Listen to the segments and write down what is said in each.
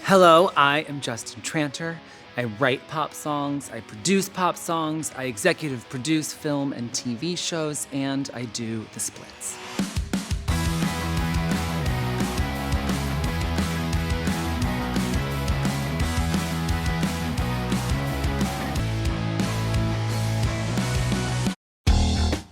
Hello, I am Justin Tranter. I write pop songs, I produce pop songs, I executive produce film and TV shows, and I do the splits.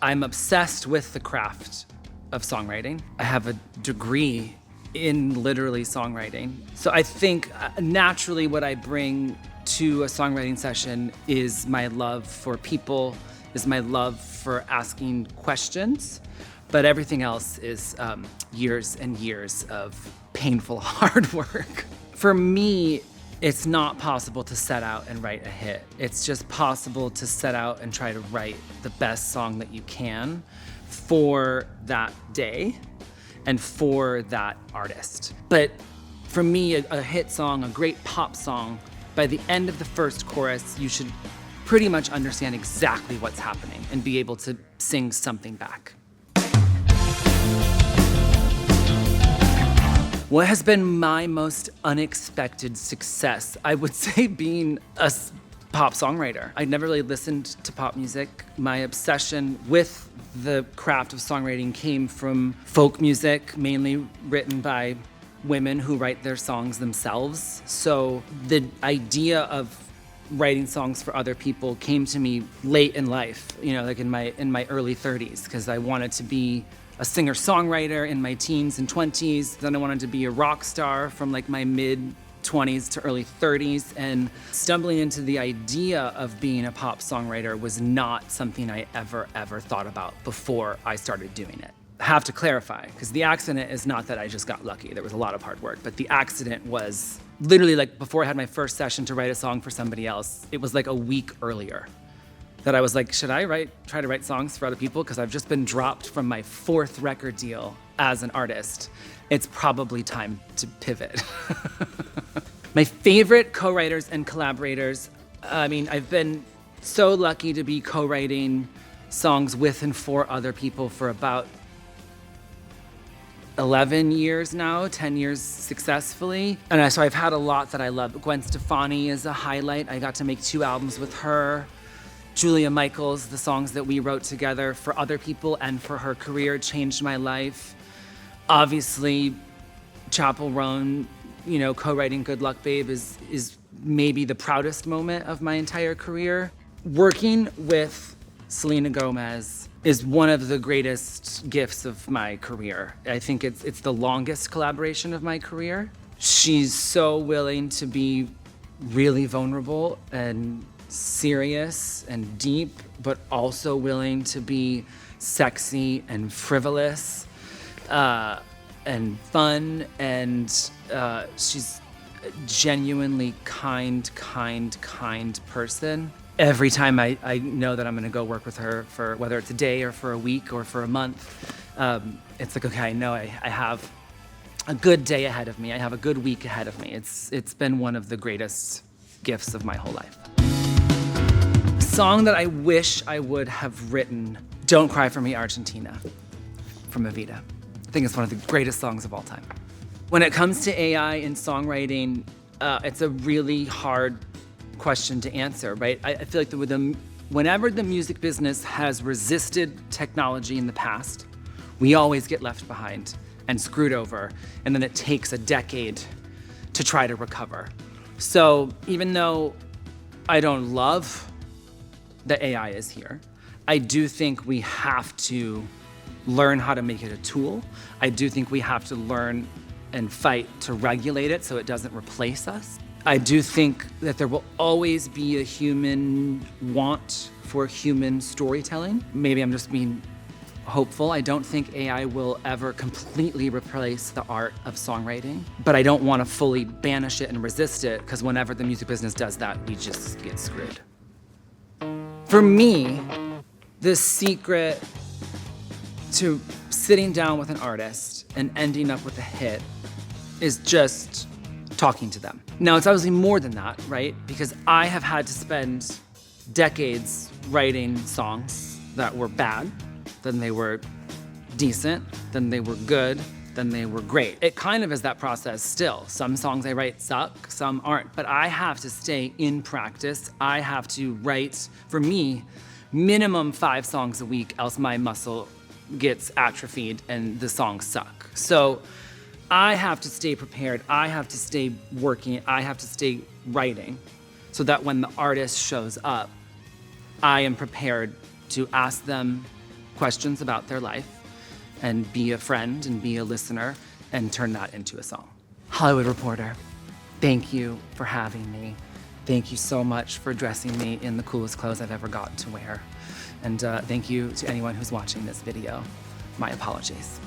I'm obsessed with the craft of songwriting. I have a degree in literally songwriting. So I think naturally what I bring to a songwriting session is my love for people, is my love for asking questions, but everything else is years and years of painful hard work. For me, it's not possible to set out and write a hit. It's just possible to set out and try to write the best song that you can for that day and for that artist. But for me, a hit song, a great pop song, by the end of the first chorus, you should pretty much understand exactly what's happening and be able to sing something back. What has been my most unexpected success? I would say being a pop songwriter. I never really listened to pop music. My obsession with the craft of songwriting came from folk music, mainly written by women who write their songs themselves. So the idea of writing songs for other people came to me late in life, like in my early 30s, because I wanted to be a singer-songwriter in my teens and 20s. Then I wanted to be a rock star from like my mid-20s to early 30s. And stumbling into the idea of being a pop songwriter was not something I ever thought about before I started doing it. I have to clarify, because the accident is not that I just got lucky. There was a lot of hard work, but the accident was literally like before I had my first session to write a song for somebody else, it was like a week earlier that I was like, should I try to write songs for other people? Because I've just been dropped from my 4th record deal as an artist. It's probably time to pivot. My favorite co-writers and collaborators, I've been so lucky to be co-writing songs with and for other people for about 11 years now, 10 years successfully. And so I've had a lot that I love. Gwen Stefani is a highlight. I got to make 2 albums with her. Julia Michaels, the songs that we wrote together for other people and for her career changed my life. Obviously, Chappell Roan, co-writing Good Luck Babe is maybe the proudest moment of my entire career. Working with Selena Gomez is one of the greatest gifts of my career. I think it's the longest collaboration of my career. She's so willing to be really vulnerable and serious and deep, but also willing to be sexy and frivolous and fun. And she's a genuinely kind person. Every time I know that I'm gonna go work with her for whether it's a day or for a week or for a month, it's like, okay, I know I have a good day ahead of me. I have a good week ahead of me. It's been one of the greatest gifts of my whole life. Song that I wish I would have written, Don't Cry For Me, Argentina, from Evita. I think it's one of the greatest songs of all time. When it comes to AI in songwriting, it's a really hard question to answer, right? I feel like whenever the music business has resisted technology in the past, we always get left behind and screwed over, and then it takes a decade to try to recover. So even though I don't love that AI is here, I do think we have to learn how to make it a tool. I do think we have to learn and fight to regulate it so it doesn't replace us. I do think that there will always be a human want for human storytelling. Maybe I'm just being hopeful. I don't think AI will ever completely replace the art of songwriting, but I don't want to fully banish it and resist it, because whenever the music business does that, we just get screwed. For me, the secret to sitting down with an artist and ending up with a hit is just talking to them. Now, it's obviously more than that, right? Because I have had to spend decades writing songs that were bad, then they were decent, then they were good, then they were great. It kind of is that process still. Some songs I write suck, some aren't, but I have to stay in practice. I have to write, for me, minimum 5 songs a week, else my muscle gets atrophied and the songs suck. So I have to stay prepared. I have to stay working. I have to stay writing so that when the artist shows up, I am prepared to ask them questions about their life and be a friend and be a listener and turn that into a song. Hollywood Reporter, thank you for having me. Thank you so much for dressing me in the coolest clothes I've ever gotten to wear. And thank you to anyone who's watching this video. My apologies.